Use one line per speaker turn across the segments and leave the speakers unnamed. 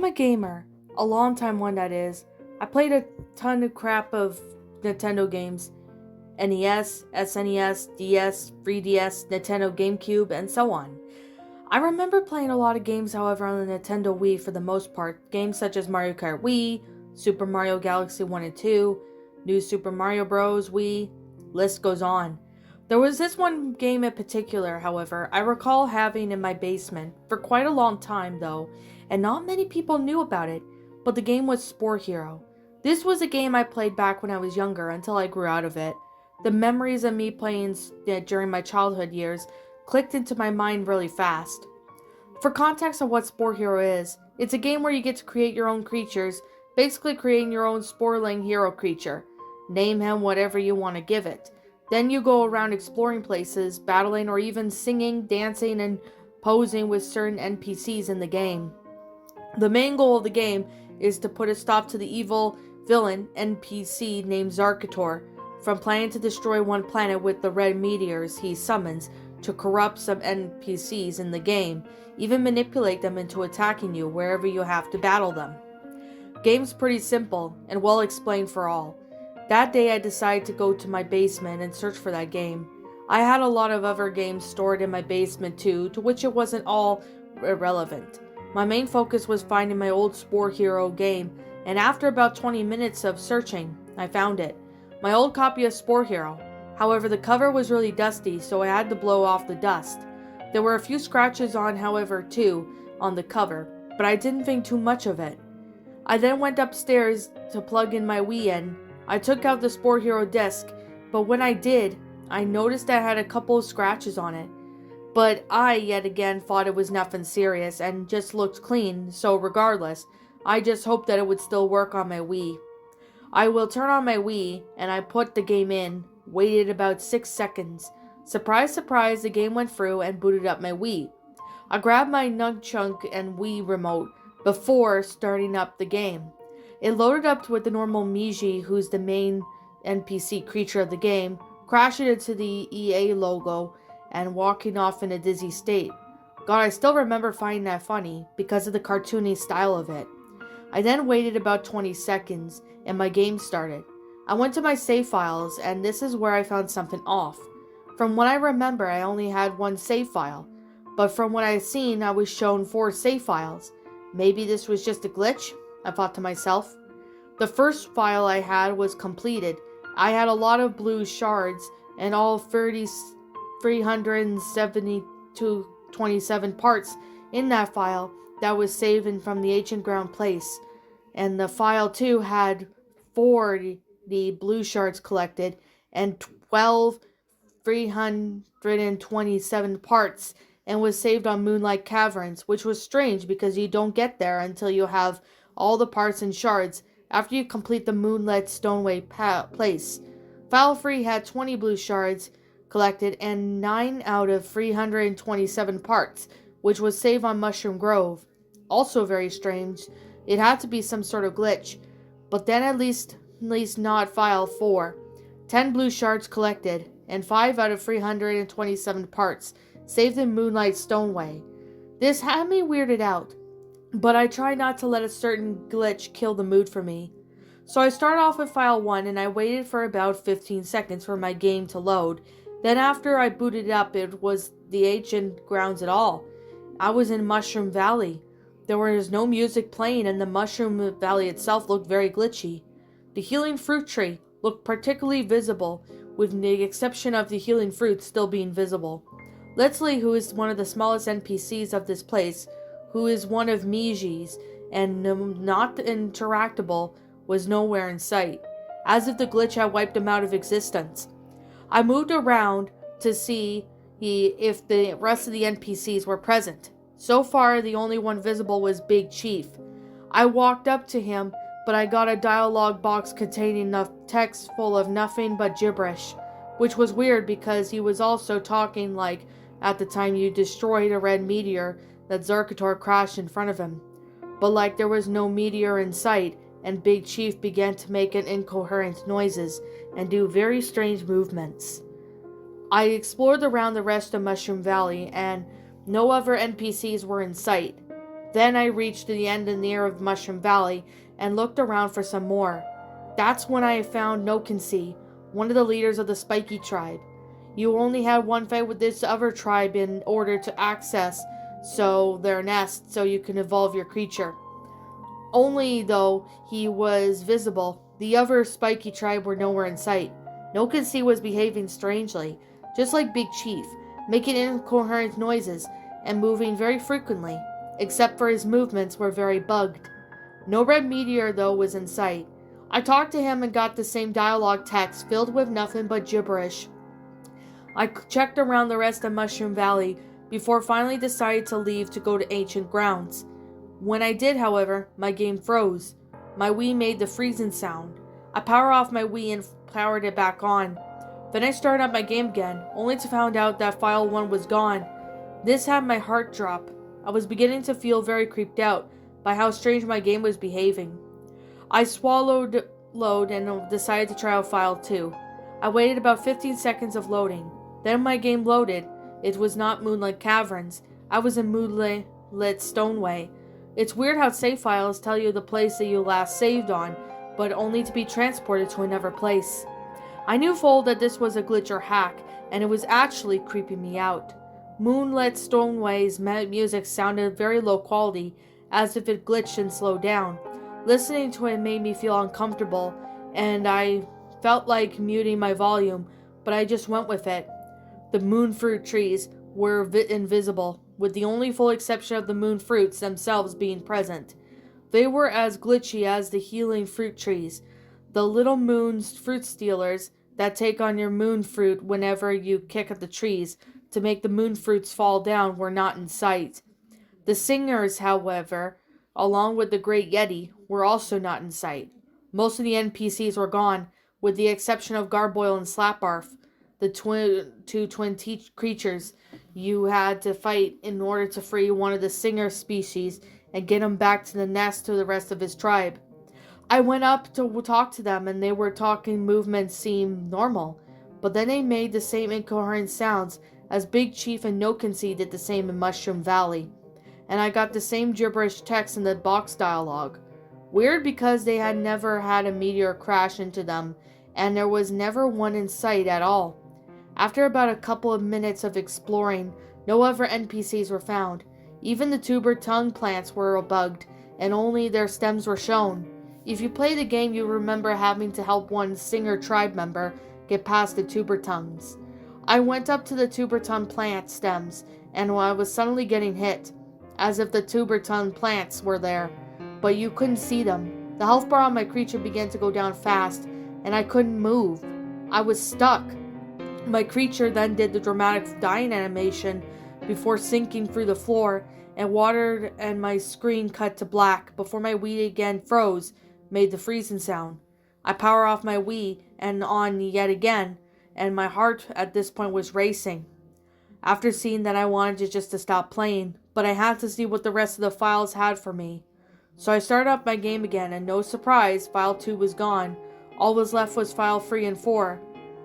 I'm a gamer, a long time one that is. I played a ton of crap of Nintendo games. NES, SNES, DS, 3DS, Nintendo GameCube, and so on. I remember playing a lot of games, however, on the Nintendo Wii for the most part. Games such as Mario Kart Wii, Super Mario Galaxy 1 and 2, New Super Mario Bros. Wii, list goes on. There was this one game in particular, however, I recall having in my basement for quite a long time though, and not many people knew about it, but the game was Spore Hero. This was a game I played back when I was younger until I grew out of it. The memories of me playing during my childhood years clicked into my mind really fast. For context of what Spore Hero is, it's a game where you get to create your own creatures, basically creating your own Sporling hero creature. Name him whatever you want to give it. Then you go around exploring places, battling or even singing, dancing, and posing with certain NPCs in the game. The main goal of the game is to put a stop to the evil villain NPC named Zarkator from planning to destroy one planet with the red meteors he summons to corrupt some NPCs in the game, even manipulate them into attacking you wherever you have to battle them. Game's pretty simple and well explained for all. That day I decided to go to my basement and search for that game. I had a lot of other games stored in my basement too, to which it wasn't all irrelevant. My main focus was finding my old Spore Hero game, and after about 20 minutes of searching, I found it. My old copy of Spore Hero. However, the cover was really dusty, so I had to blow off the dust. There were a few scratches on, however, too, on the cover, but I didn't think too much of it. I then went upstairs to plug in my Wii in. I took out the Spore Hero disc, but when I did, I noticed that it had a couple of scratches on it. But I, yet again, thought it was nothing serious and just looked clean, so regardless, I just hoped that it would still work on my Wii. I will turn on my Wii, and I put the game in, waited about 6 seconds. Surprise, surprise, the game went through and booted up my Wii. I grabbed my nunchuk and Wii remote before starting up the game. It loaded up with the normal Miji, who's the main NPC creature of the game, crashing into the EA logo and walking off in a dizzy state. God, I still remember finding that funny because of the cartoony style of it. I then waited about 20 seconds and my game started. I went to my save files and this is where I found something off. From what I remember, I only had one save file, but from what I had seen, I was shown 4 save files. Maybe this was just a glitch? I thought to myself. The first file I had was completed. I had a lot of blue shards and all 372 parts in that file that was saved from the ancient ground place. And the file 2 had 40 blue shards collected and 12 327 parts and was saved on Moonlight Caverns, which was strange because you don't get there until you have all the parts and shards after you complete the Moonlit Stoneway place. File 3 had 20 blue shards collected and 9 out of 327 parts, which was saved on Mushroom Grove. Also very strange. It had to be some sort of glitch, but then at least not file 4. 10 blue shards collected and 5 out of 327 parts saved in Moonlight Stoneway. This had me weirded out, but I try not to let a certain glitch kill the mood for me. So I started off with file 1 and I waited for about 15 seconds for my game to load. Then after I booted up, it was the ancient grounds at all. I was in Mushroom Valley. There was no music playing and the Mushroom Valley itself looked very glitchy. The healing fruit tree looked particularly visible, with the exception of the healing fruit still being visible. Leslie, who is one of the smallest NPCs of this place, who is one of Miji's and not interactable, was nowhere in sight, as if the glitch had wiped him out of existence. I moved around to see if the rest of the NPCs were present. So far, the only one visible was Big Chief. I walked up to him, but I got a dialogue box containing a text full of nothing but gibberish, which was weird because he was also talking like at the time you destroyed a red meteor that Zarkator crashed in front of him. But like there was no meteor in sight, and Big Chief began to make incoherent noises and do very strange movements. I explored around the rest of Mushroom Valley, and no other NPCs were in sight. Then I reached the end and near of Mushroom Valley and looked around for some more. That's when I found Nokensi, one of the leaders of the Spiky tribe. You only had one fight with this other tribe in order to access their nest so you can evolve your creature. Only though he was visible, the other Spiky tribe were nowhere in sight. Nokensi was behaving strangely, just like Big Chief, making incoherent noises and moving very frequently, except for his movements were very bugged. No red meteor, though, was in sight. I talked to him and got the same dialogue text filled with nothing but gibberish. I checked around the rest of Mushroom Valley before finally deciding to leave to go to Ancient Grounds. When I did, however, my game froze. My Wii made the freezing sound. I powered off my Wii and powered it back on. Then I started up my game again, only to find out that File 1 was gone. This had my heart drop. I was beginning to feel very creeped out by how strange my game was behaving. I swallowed load and decided to try out File 2. I waited about 15 seconds of loading. Then my game loaded. It was not Moonlit Caverns. I was in Moonlit Stoneway. It's weird how save files tell you the place that you last saved on, but only to be transported to another place. I knew full that this was a glitch or hack, and it was actually creeping me out. Moonlit Stoneway's music sounded very low quality, as if it glitched and slowed down. Listening to it made me feel uncomfortable, and I felt like muting my volume, but I just went with it. The moon fruit trees were invisible, with the only full exception of the moon fruits themselves being present. They were as glitchy as the healing fruit trees, the little moon fruit stealers that take on your moon fruit whenever you kick at the trees to make the moon fruits fall down were not in sight. The singers, however, along with the Great Yeti, were also not in sight. Most of the NPCs were gone, with the exception of Garboil and Slaparf, the two twin creatures you had to fight in order to free one of the singer species and get him back to the nest to the rest of his tribe. I went up to talk to them, and they were talking. Movements seemed normal, but then they made the same incoherent sounds as Big Chief and Nokensi did the same in Mushroom Valley, and I got the same gibberish text in the box dialogue. Weird, because they had never had a meteor crash into them, and there was never one in sight at all. After about a couple of minutes of exploring, no other NPCs were found. Even the tuber tongue plants were bugged, and only their stems were shown. If you play the game, you remember having to help one singer tribe member get past the tuber tongues. I went up to the tuber tongue plant stems, and I was suddenly getting hit, as if the tuber tongue plants were there, but you couldn't see them. The health bar on my creature began to go down fast, and I couldn't move. I was stuck. My creature then did the dramatic dying animation before sinking through the floor, and water and my screen cut to black before my Wii again froze, made the freezing sound. I power off my Wii and on yet again, and my heart at this point was racing. After seeing that, I wanted just to stop playing, but I had to see what the rest of the files had for me. So I started up my game again, and no surprise, File 2 was gone. All was left was File 3 and 4.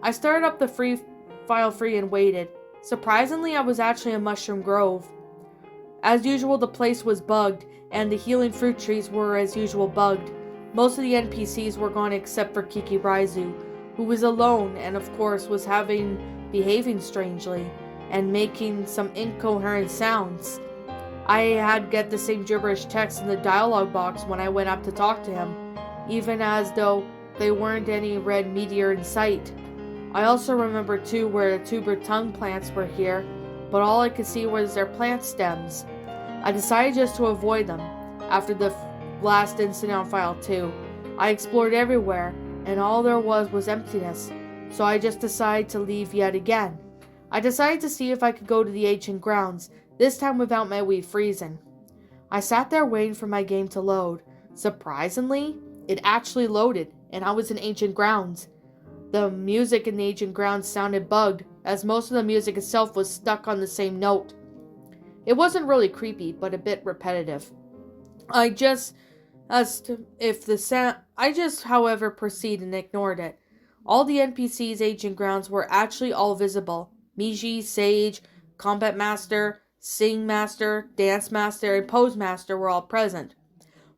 I started up the File 3 and waited. Surprisingly, I was actually in Mushroom Grove. As usual, the place was bugged, and the healing fruit trees were as usual bugged. Most of the NPCs were gone except for Kiki Raizu, who was alone and of course was behaving strangely and making some incoherent sounds. I had get the same gibberish text in the dialogue box when I went up to talk to him, even as though there weren't any red meteor in sight. I also remember too where the tuber tongue plants were here, but all I could see was their plant stems. I decided just to avoid them. After the last incident on File 2, I explored everywhere, and all there was emptiness, so I just decided to leave yet again. I decided to see if I could go to the Ancient Grounds, this time without my Wii freezing. I sat there waiting for my game to load. Surprisingly, it actually loaded, and I was in Ancient Grounds. The music in the Ancient Grounds sounded bugged, as most of the music itself was stuck on the same note. It wasn't really creepy, but a bit repetitive. I just, however, proceeded and ignored it. All the NPCs' Ancient Grounds were actually all visible. Miji, Sage, Combat Master, Sing master, dance master, and pose master were all present,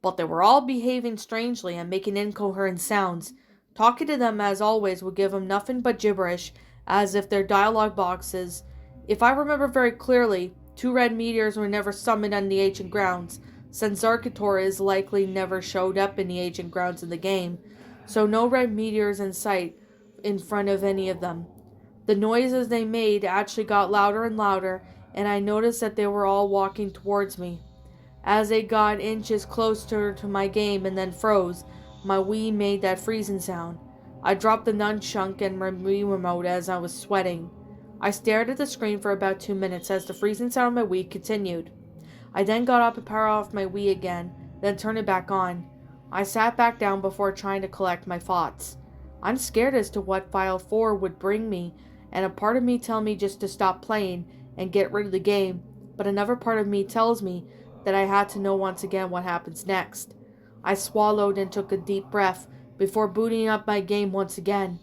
but they were all behaving strangely and making incoherent sounds. Talking to them, as always, would give them nothing but gibberish, as if their dialogue boxes. If I remember very clearly, 2 red meteors were never summoned on the ancient grounds, since Zarkator is likely never showed up in the ancient grounds in the game, so no red meteors in sight in front of any of them. The noises they made actually got louder and louder, and I noticed that they were all walking towards me. As they got inches closer to my game and then froze, my Wii made that freezing sound. I dropped the nunchuk and Wii remote as I was sweating. I stared at the screen for about 2 minutes as the freezing sound of my Wii continued. I then got up and powered off my Wii again, then turned it back on. I sat back down before trying to collect my thoughts. I'm scared as to what File 4 would bring me, and a part of me tells me just to stop playing and get rid of the game, but another part of me tells me that I had to know once again what happens next. I swallowed and took a deep breath before booting up my game once again.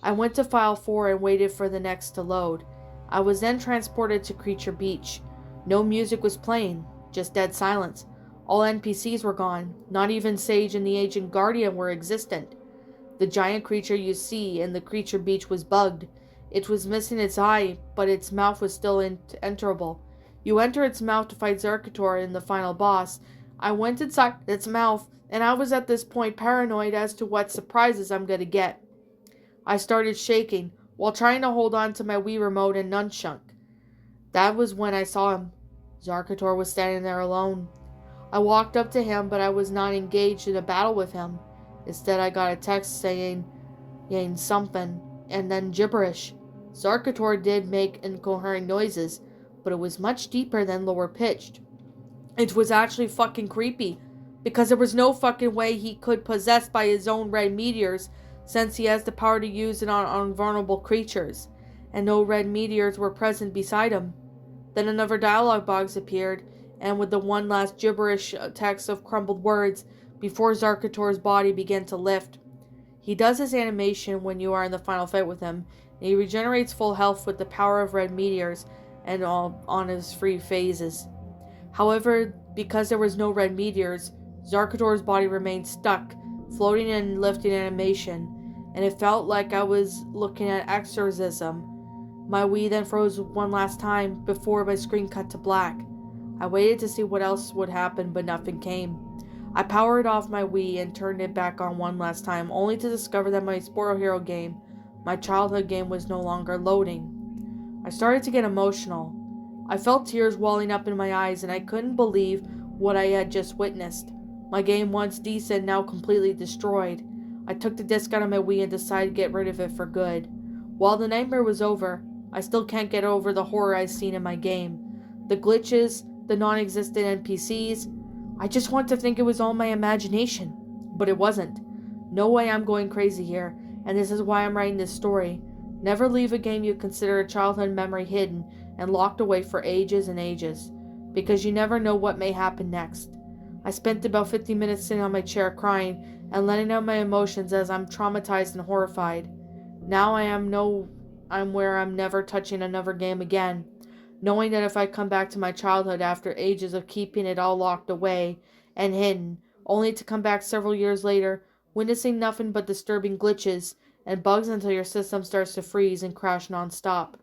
I went to File 4 and waited for the next to load. I was then transported to Creature Beach. No music was playing, just dead silence. All NPCs were gone, not even Sage and the Agent Guardian were existent. The giant creature you see in the Creature Beach was bugged. It was missing its eye, but its mouth was still enterable. You enter its mouth to fight Zarkator in the final boss. I went inside its mouth, and I was at this point paranoid as to what surprises I'm gonna get. I started shaking, while trying to hold on to my Wii remote and nunchuk. That was when I saw him. Zarkator was standing there alone. I walked up to him, but I was not engaged in a battle with him. Instead, I got a text saying something, and then gibberish. Zarkator did make incoherent noises, but it was much deeper than lower pitched. It was actually fucking creepy, because there was no fucking way he could possess by his own red meteors, since he has the power to use it on invulnerable creatures, and no red meteors were present beside him. Then another dialogue box appeared, and with the one last gibberish text of crumbled words, before Zarkator's body began to lift. He does his animation when you are in the final fight with him, and he regenerates full health with the power of red meteors and all on his free phases. However, because there was no red meteors, Zarkator's body remained stuck, floating and lifting animation, and it felt like I was looking at exorcism. My Wii then froze one last time before my screen cut to black. I waited to see what else would happen, but nothing came. I powered off my Wii and turned it back on one last time, only to discover that my Spore Hero game, my childhood game, was no longer loading. I started to get emotional. I felt tears welling up in my eyes, and I couldn't believe what I had just witnessed. My game, once decent, now completely destroyed. I took the disc out of my Wii and decided to get rid of it for good. While the nightmare was over, I still can't get over the horror I've seen in my game. The glitches, the non-existent NPCs. I just want to think it was all my imagination, but it wasn't. No way, I'm going crazy here, and this is why I'm writing this story. Never leave a game you consider a childhood memory hidden and locked away for ages and ages, because you never know what may happen next. I spent about 50 minutes sitting on my chair crying and letting out my emotions as I'm traumatized and horrified. Now I'm where I'm never touching another game again, knowing that if I come back to my childhood after ages of keeping it all locked away and hidden, only to come back several years later, witnessing nothing but disturbing glitches and bugs until your system starts to freeze and crash non-stop.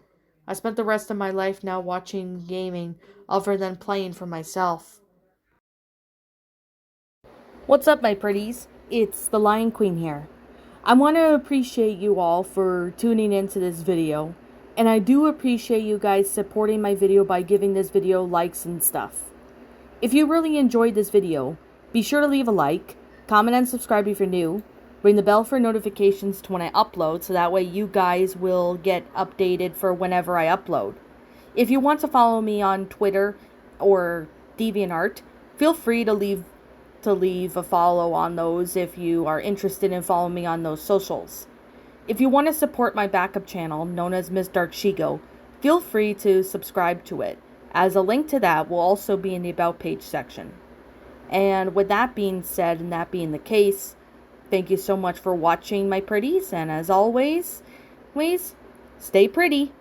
I spent the rest of my life now watching gaming other than playing for myself. What's up, my pretties? It's the Lion Queen here. I want to appreciate you all for tuning into this video, and I do appreciate you guys supporting my video by giving this video likes and stuff. If you really enjoyed this video, be sure to leave a like, comment and subscribe if you're new, ring the bell for notifications to when I upload so that way you guys will get updated for whenever I upload. If you want to follow me on Twitter or DeviantArt, feel free to leave a follow on those if you are interested in following me on those socials. If you want to support my backup channel, known as Miss Dark Shigo, feel free to subscribe to it, as a link to that will also be in the About page section. And with that being said, and that being the case, thank you so much for watching, my pretties, and as always, please stay pretty.